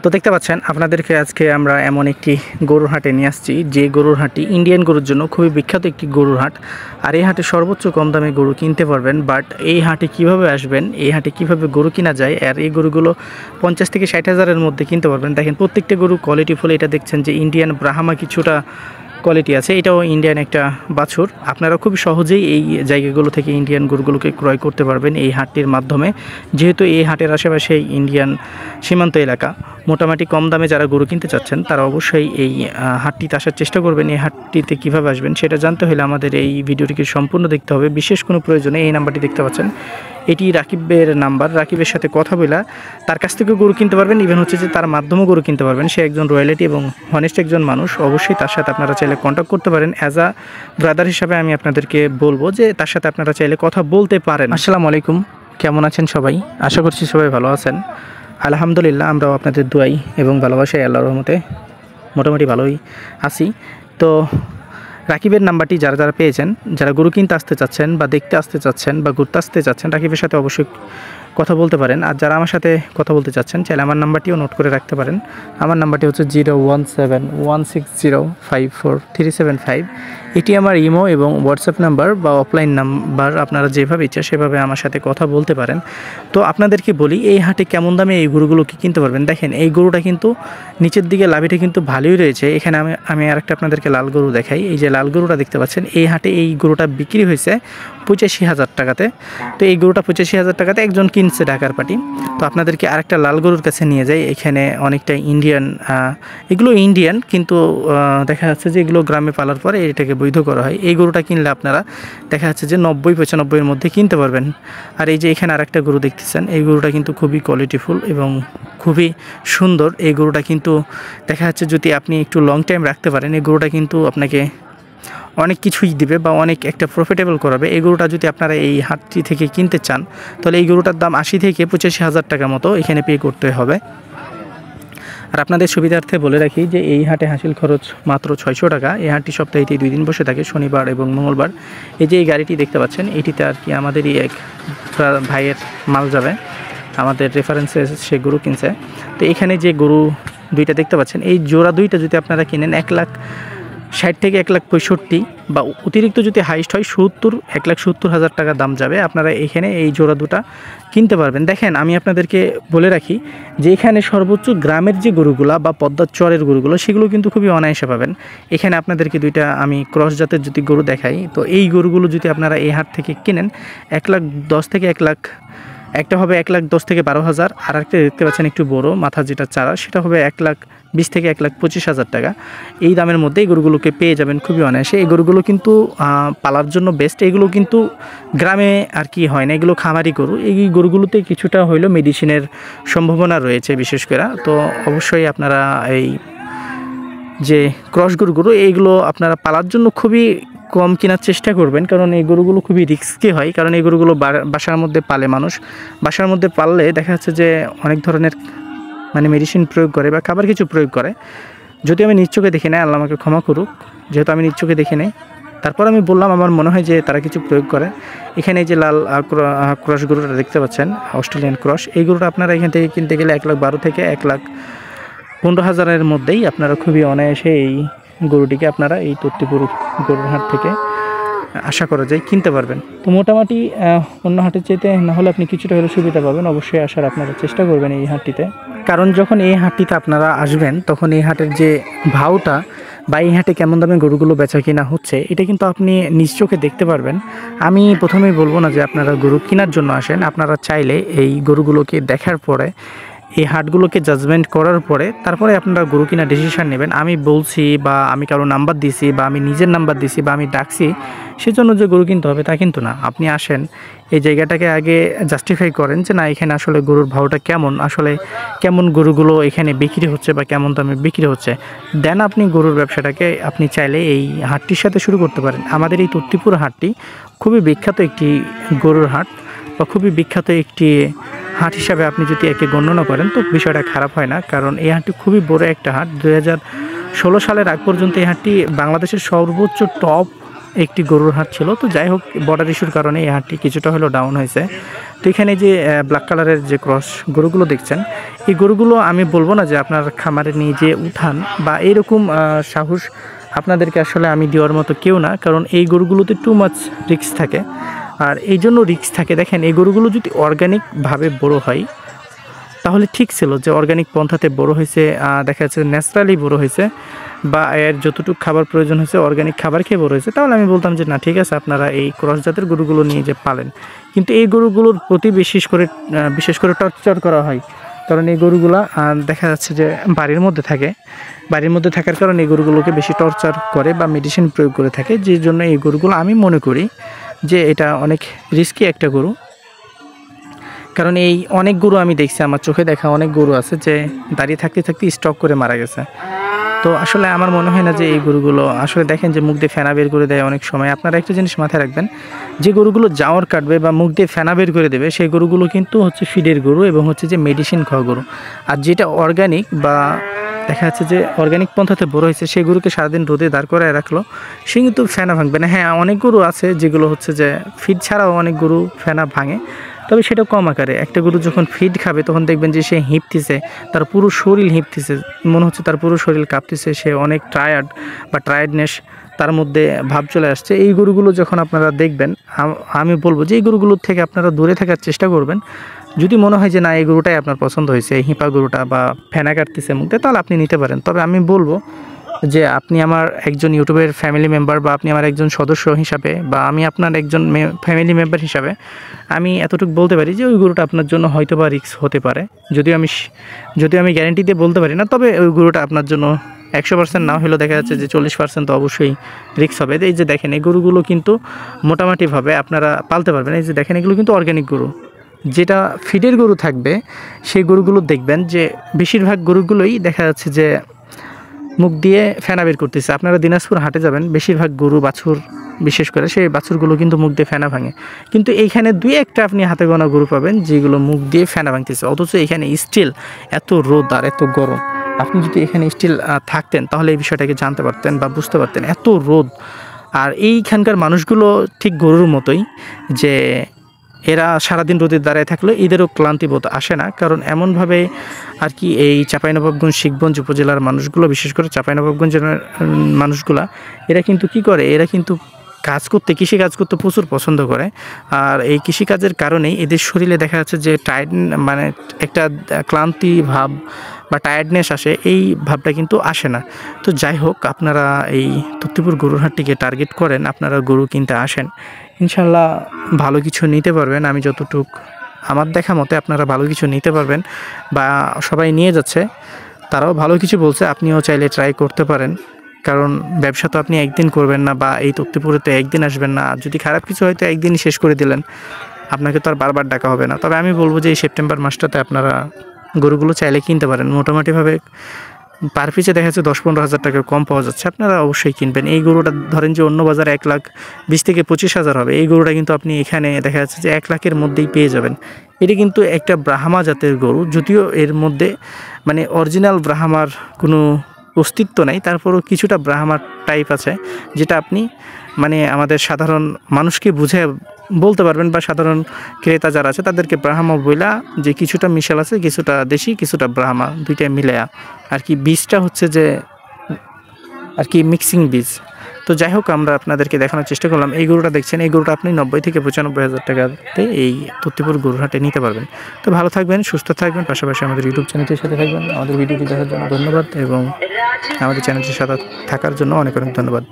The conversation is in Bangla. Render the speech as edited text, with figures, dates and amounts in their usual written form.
তো দেখতে পাচ্ছেন আপনাদেরকে আজকে আমরা এমন একটি গরুর হাটে নিয়ে আসছি যে গরুর হাটটি ইন্ডিয়ান গরুর জন্য খুবই বিখ্যাত একটি গরুর হাট। আর এই হাটে সর্বোচ্চ কম দামে গরু কিনতে পারবেন। বাট এই হাটে কিভাবে আসবেন, এই হাটে কিভাবে গরু কিনা যায়, আর এই গরুগুলো 50 থেকে 60 হাজারের মধ্যে কিনতে পারবেন। দেখেন প্রত্যেকটা গরু কোয়ালিটিফুল। এটা দেখছেন যে ইন্ডিয়ান ব্রাহ্মা কিছুটা কোয়ালিটি আছে, এটাও ইন্ডিয়ান একটা বাছুর। আপনারা খুব সহজেই এই জায়গাগুলো থেকে ইন্ডিয়ান গরুগুলোকে ক্রয় করতে পারবেন এই হাটটির মাধ্যমে, যেহেতু এই হাটের আশেপাশে ইন্ডিয়ান সীমান্ত এলাকা। মোটামুটি কম দামে যারা গরু কিনতে চাচ্ছেন তারা অবশ্যই এই হাটটিতে আসার চেষ্টা করবেন। এই হাটটিতে কীভাবে আসবেন সেটা জানতে হলে আমাদের এই ভিডিওটিকে সম্পূর্ণ দেখতে হবে। বিশেষ কোনো প্রয়োজনে এই নাম্বারটি দেখতে পাচ্ছেন, এটি রাকিবের নাম্বার। রাকিবের সাথে কথা বলে তার কাছ থেকেও গরু কিনতে পারবেন, ইভেন হচ্ছে যে তার মাধ্যমেও গরু কিনতে পারবেন। সে একজন রয়্যালিটি এবং হনেস্ট একজন মানুষ। অবশ্যই তার সাথে আপনারা চাইলে কন্ট্যাক্ট করতে পারেন। অ্যাজ আ ব্রাদার হিসাবে আমি আপনাদেরকে বলবো যে তার সাথে আপনারা চাইলে কথা বলতে পারেন। আসসালামু আলাইকুম, কেমন আছেন সবাই? আশা করছি সবাই ভালো আছেন। আলহামদুলিল্লাহ, আমরাও আপনাদের দোয়াই এবং ভালোবাসায় আল্লাহর রহমতে মোটামুটি ভালোই আছি। তো রাকিবের নাম্বারটি যারা যারা পেয়েছেন, যারা গরু কিনতে আসতে চাচ্ছেন বা দেখতে আসতে চাচ্ছেন বা ঘুরতে আসতে চাচ্ছেন, রাকিবের সাথে অবশ্যই কথা বলতে পারেন। আর যারা আমার সাথে কথা বলতে চাচ্ছেন চাইলে আমার নাম্বারটিও নোট করে রাখতে পারেন। আমার নাম্বারটি হচ্ছে 0171605437 এটি আমার ইমো এবং হোয়াটসঅ্যাপ নাম্বার বা অফলাইন নাম্বার। আপনারা যেভাবে ইচ্ছা সেভাবে আমার সাথে কথা বলতে পারেন। তো আপনাদেরকে বলি এই হাটে কেমন দামে এই গরুগুলোকে কিনতে পারবেন। দেখেন এই গরুটা কিন্তু নিচের দিকে লাভিটা কিন্তু ভালোই রয়েছে। এখানে আমি আরেকটা আপনাদেরকে লাল গরু দেখাই। এই যে লাল গরুটা দেখতে পাচ্ছেন, এই হাটে এই গরুটা বিক্রি হয়েছে 85,000 টাকাতে। তো এই গরুটা 85,000 টাকাতে একজন কিনছে ঢাকার পার্টি। তো আপনাদেরকে আরেকটা লাল গরুর কাছে নিয়ে যাই। এখানে অনেকটা ইন্ডিয়ান, এগুলো ইন্ডিয়ান কিন্তু দেখা যাচ্ছে যে এগুলো গ্রামে পালার পরে এটাকে বৈধ করা হয়। এই গরুটা কিনলে আপনারা দেখা যাচ্ছে যে 90-95 মধ্যে কিনতে পারবেন। আর এই যে এখানে আরেকটা গরু দেখতেছেন, এই গরুটা কিন্তু খুবই কোয়ালিটিফুল এবং খুবই সুন্দর। এই গরুটা কিন্তু দেখা যাচ্ছে যদি আপনি একটু লং টাইম রাখতে পারেন, এই গরুটা কিন্তু আপনাকে অনেক কিছুই দিবে বা অনেক একটা প্রফিটেবল করাবে। এই গরুটা যদি আপনারা এই হাটটি থেকে কিনতে চান তাহলে এই গরুটার দাম 80 থেকে 85,000 টাকা মতো এখানে পে করতে হবে। আর আপনাদের সুবিধার্থে বলে রাখি যে এই হাটে হাসিল খরচ মাত্র 600 টাকা। এই হাটটি সপ্তাহে 2 দিন বসে থাকে, শনিবার এবং মঙ্গলবার। এই যে এই গাড়িটি দেখতে পাচ্ছেন, এটিতে আর কি আমাদেরই এক ভাইয়ের মাল যাবে, আমাদের রেফারেন্সে সে গরু কিনছে। তো এখানে যে গরু দুইটা দেখতে পাচ্ছেন, এই জোড়া দুইটা যদি আপনারা কিনেন 1,60,000 থেকে 1,65,000 বা অতিরিক্ত যদি হাইস্ট হয় 1,70,000 টাকা দাম যাবে। আপনারা এখানে এই জোড়া দুটা কিনতে পারবেন। দেখেন আমি আপনাদেরকে বলে রাখি যে এখানে সর্বোচ্চ গ্রামের যে গরুগুলা বা পদ্মার চরের গরুগুলো সেগুলো কিন্তু খুবই অনায়াসে পাবেন। এখানে আপনাদেরকে দুইটা আমি ক্রস জাতের যদি গরু দেখাই, তো এই গরুগুলো যদি আপনারা এই হাট থেকে কিনেন 1,10,000 থেকে 1,00,000, একটা হবে 1,10,000 থেকে 12,000, আর একটা দেখতে পাচ্ছেন একটু বড় মাথা যেটা চারা, সেটা হবে 1,20,000 থেকে 1,25,000 টাকা। এই দামের মধ্যে এই গরুগুলোকে পেয়ে যাবেন খুবই অনায়াসে। এই গরুগুলো কিন্তু পালার জন্য বেস্ট। এগুলো কিন্তু গ্রামে আর কি হয় না, এগুলো খামারি গরু। এই গরুগুলোতে কিছুটা হইলেও মেডিসিনের সম্ভাবনা রয়েছে বিশেষ করে। তো অবশ্যই আপনারা এই যে ক্রস গরুগুলো এইগুলো আপনারা পালার জন্য খুবই কম কেনার চেষ্টা করবেন, কারণ এই গরুগুলো খুবই রিস্কি হয়। কারণ এই গরুগুলো বাসার মধ্যে পালে মানুষ, বাসার মধ্যে পাললে দেখা যাচ্ছে যে অনেক ধরনের মেডিসিন প্রয়োগ করে বা খাবার কিছু প্রয়োগ করে। যদি আমি নিজ চোখে দেখি নাই, আল্লাহ আমাকে ক্ষমা করুক, যেহেতু আমি নিজ চোখে দেখি নাই, তারপর আমি বললাম আমার মনে হয় যে তারা কিছু প্রয়োগ করে। এখানে এই যে লাল ক্রস গরুটা দেখতে পাচ্ছেন, অস্ট্রেলিয়ান ক্রস, এই গরুটা আপনারা এখান থেকে কিনতে গেলে 1,12,000 থেকে 1,15,000 মধ্যেই আপনারা খুবই অনায়াসে এই গরুটিকে আপনারা এই তত্ত্বপুর গরুর হাট থেকে আশা করা যায় কিনতে পারবেন। তো মোটামুটি অন্য হাটের চাইতে না হলে আপনি কিছুটা হলে সুবিধা পাবেন। অবশ্যই আসার আপনারা চেষ্টা করবেন এই হাটটিতে, কারণ যখন এই হাটটিতে আপনারা আসবেন তখন এই হাটের যে ভাওটা বা এই হাটে কেমন দামে গরুগুলো বেচা কিনা হচ্ছে এটা কিন্তু আপনি নিজ চোখে দেখতে পারবেন। আমি প্রথমেই বলবো না যে আপনারা গরু কেনার জন্য আসেন। আপনারা চাইলে এই গরুগুলোকে দেখার পরে, এই হাটগুলোকে জাজমেন্ট করার পরে তারপরে আপনারা গরু কিনা ডিসিশন নেবেন। আমি বলছি বা আমি কারো নাম্বার দিছি বা আমি নিজের নাম্বার দিছি বা আমি ডাকছি সেজন্য যে গরু কিনতে হবে তা কিন্তু না। আপনি আসেন, এই জায়গাটাকে আগে জাস্টিফাই করেন যে না এখানে আসলে গরুর ভাওটা কেমন, আসলে কেমন গরুগুলো এখানে বিক্রি হচ্ছে বা কেমন দামে বিক্রি হচ্ছে, দেন আপনি গরুর ব্যবসাটাকে আপনি চাইলে এই হাটটির সাথে শুরু করতে পারেন। আমাদের এই তত্ত্বপুর হাটটি খুবই বিখ্যাত একটি গরুর হাট বা খুবই বিখ্যাত একটি হাট হিসাবে আপনি যদি একে গণনা করেন তো বিষয়টা খারাপ হয় না, কারণ এই হাটটি খুবই বড় একটা হাট। 2016 সালের আগ পর্যন্ত এই হাটটি বাংলাদেশের সর্বোচ্চ টপ একটি গরুর হাট ছিল। তো যাই হোক, বর্ডার ইস্যুর কারণে এই হাটটি কিছুটা হলেও ডাউন হয়েছে। তো এখানে যে ব্ল্যাক কালারের যে ক্রস গরুগুলো দেখছেন, এই গরুগুলো আমি বলবো না যে আপনার খামারে নিয়ে যে উঠান বা এরকম সাহস আপনাদেরকে আসলে আমি দেওয়ার মতো কেউ না, কারণ এই গরুগুলোতে টু মাচ রিস্ক থাকে। আর এই জন্য রিস্ক থাকে, দেখেন এই গরুগুলো যদি অর্গানিকভাবে বড় হয় তাহলে ঠিক ছিল যে অর্গানিক পন্থাতে বড় হয়েছে, দেখা যাচ্ছে ন্যাচারালি বড় হয়েছে, বা এর যতটুকু খাবার প্রয়োজন হয়েছে অর্গানিক খাবার খেয়ে বড় হয়েছে, তাহলে আমি বলতাম যে না ঠিক আছে আপনারা এই ক্রস জাতের গরুগুলো নিয়ে যে পালেন। কিন্তু এই গরুগুলোর প্রতি বিশেষ করে টর্চার করা হয়, কারণ এই গরুগুলা দেখা যাচ্ছে যে বাড়ির মধ্যে থাকে, বাড়ির মধ্যে থাকার কারণে এই গরুগুলোকে বেশি টর্চার করে বা মেডিসিন প্রয়োগ করে থাকে, যে জন্য এই গরুগুলো আমি মনে করি যে এটা অনেক রিস্কি একটা গরু। কারণ এই অনেক গরু আমি দেখছি, আমার চোখে দেখা অনেক গরু আছে যে দাঁড়িয়ে থাকতে থাকতে স্টক করে মারা গেছে। তো আসলে আমার মনে হয় না যে এই গরুগুলো আসলে, দেখেন যে মুখ দিয়ে ফেনা বের করে দেয় অনেক সময়। আপনারা একটা জিনিস মাথায় রাখবেন, যে গরুগুলো জাওয়ার কাটবে বা মুখ দিয়ে ফেনা বের করে দেবে সেই গরুগুলো কিন্তু হচ্ছে ফিডের গরু এবং হচ্ছে যে মেডিসিন খাওয়া গরু। আর যেটা অর্গানিক বা দেখা যাচ্ছে যে অর্গানিক পন্থাতে বড় হয়েছে, সেই গরুকে সারাদিন রোদে দাঁড় করায় রাখলো, সে কিন্তু ফেনা ভাঙবে না। হ্যাঁ, অনেক গরু আছে যেগুলো হচ্ছে যে ফিড ছাড়াও অনেক গরু ফেনা ভাঙে, তবে সেটা কম আকারে। একটা গরু যখন ফিড খাবে তখন দেখবেন যে সে হিঁপতেছে, তার পুরো শরীর হিঁপতেছে, মনে হচ্ছে তার পুরো শরীর কাঁপতেছে, সে অনেক টায়ার্ড বা টায়ার্ডনেস তার মধ্যে ভাব চলে আসছে। এই গরুগুলো যখন আপনারা দেখবেন, আমি বলবো যে এই গরুগুলোর থেকে আপনারা দূরে থাকার চেষ্টা করবেন। যদি মনে হয় যে না এই গরুটাই আপনার পছন্দ হয়েছে, এই হিঁপা গরুটা বা ফেনা কাটতেছে মুখে, তাহলে আপনি নিতে পারেন। তবে আমি বলবো যে আপনি আমার একজন ইউটিউবের ফ্যামিলি মেম্বার বা আপনি আমার একজন সদস্য হিসাবে বা আমি আপনার একজন ফ্যামিলি মেম্বার হিসাবে আমি এতটুকু বলতে পারি যে ওই গরুটা আপনার জন্য হয়তো বা রিস্ক হতে পারে। যদিও আমি গ্যারেন্টি দিয়ে বলতে পারি না, তবে ওই গরুটা আপনার জন্য 100% না হলেও দেখা যাচ্ছে যে 40% তো অবশ্যই রিস্ক হবে। এই যে দেখেন এই গরুগুলো কিন্তু মোটামুটিভাবে আপনারা পালতে পারবেন। এই যে দেখেন এগুলো কিন্তু অর্গানিক গরু। যেটা ফিডের গরু থাকবে সেই গরুগুলো দেখবেন যে বেশিরভাগ গরুগুলোই দেখা যাচ্ছে যে মুখ দিয়ে ফেনা বের করতেছে। আপনারা দিনাজপুর হাটে যাবেন, বেশিরভাগ গরু বাছুর বিশেষ করে সেই বাছুরগুলো কিন্তু মুখ দিয়ে ফেনা ভাঙে। কিন্তু এইখানে দুই একটা আপনি হাতে গোনা গরু পাবেন যেগুলো মুখ দিয়ে ফেনা ভাঙতেছে, অথচ এখানে স্টিল এত রোদ আর এত গরম। আপনি যদি এখানে স্টিল থাকতেন তাহলে এই বিষয়টাকে জানতে পারতেন বা বুঝতে পারতেন, এত রোদ। আর এইখানকার মানুষগুলো ঠিক গরুর মতোই, যে এরা সারাদিন রোদের দাঁড়ায় থাকলে এদেরও ক্লান্তিবোধ আসে না, কারণ এমনভাবে আর কি এই চাঁপাইনবাবগঞ্জ শিখগঞ্জ উপজেলার মানুষগুলো, বিশেষ করে চাঁপাইনবাবগঞ্জের মানুষগুলা, এরা কিন্তু কি করে, এরা কিন্তু কৃষিকাজ করতে প্রচুর পছন্দ করে। আর এই কৃষিকাজের কারণেই এদের শরীরে দেখা যাচ্ছে যে মানে একটা ক্লান্তি ভাব বা টায়ার্ডনেস আসে, এই ভাবটা কিন্তু আসে না। তো যাই হোক, আপনারা এই তত্ত্বপুর গরুর হাটটিকে টার্গেট করেন, আপনারা গরু কিনতে আসেন, ইনশাল্লাহ ভালো কিছু নিতে পারবেন। আমি যতটুক আমার দেখা মতে আপনারা ভালো কিছু নিতে পারবেন, বা সবাই নিয়ে যাচ্ছে, তারাও ভালো কিছু বলছে, আপনিও চাইলে ট্রাই করতে পারেন। কারণ ব্যবসা তো আপনি একদিন করবেন না, বা এই তত্ত্বপুরে তো একদিন আসবেন না। যদি খারাপ কিছু হয়তো একদিনই শেষ করে দিলেন, আপনাকে তো আর বারবার ডাকা হবে না। তবে আমি বলবো যে এই সেপ্টেম্বর মাসটাতে আপনারা গরুগুলো চাইলে কিনতে পারেন। মোটামুটিভাবে পার পিছে দেখা যাচ্ছে 10-15 হাজার টাকা কম পাওয়া যাচ্ছে, আপনারা অবশ্যই কিনবেন। এই গরুটা ধরেন যে অন্য বাজারে 1,20,000 থেকে 25,000 হবে, এই গরুটা কিন্তু আপনি এখানে দেখা যাচ্ছে যে 1 লাখের মধ্যেই পেয়ে যাবেন। এটি কিন্তু একটা ব্রাহ্মা জাতের গরু, যদিও এর মধ্যে মানে অরিজিনাল ব্রাহ্মার কোনো অস্তিত্ব নাই, তারপরও কিছুটা ব্রাহ্মার টাইপ আছে, যেটা আপনি মানে আমাদের সাধারণ মানুষকে বুঝে বলতে পারবেন, বা সাধারণ ক্রেতা যারা আছে তাদেরকে ব্রাহ্মা বইলা, যে কিছুটা মিশাল আছে, কিছুটা দেশি কিছুটা ব্রাহ্মা, দুইটাই মিলে আর কি বীজটা হচ্ছে যে আর কি মিক্সিং বীজ। তো যাই হোক, আমরা আপনাদেরকে দেখানোর চেষ্টা করলাম। এই গরুটা দেখছেন, এই গরুটা আপনি 90 থেকে 95 হাজার টাকাতে এই তত্ত্বপুর গরুর হাটে নিতে পারবেন। তো ভালো থাকবেন, সুস্থ থাকবেন, পাশাপাশি আমাদের ইউটিউব চ্যানেলের সাথে থাকবেন। আমাদের ভিডিওটি দেখার জন্য ধন্যবাদ, এবং আমাদের চ্যানেলটির সাথে থাকার জন্য অনেক অনেক ধন্যবাদ।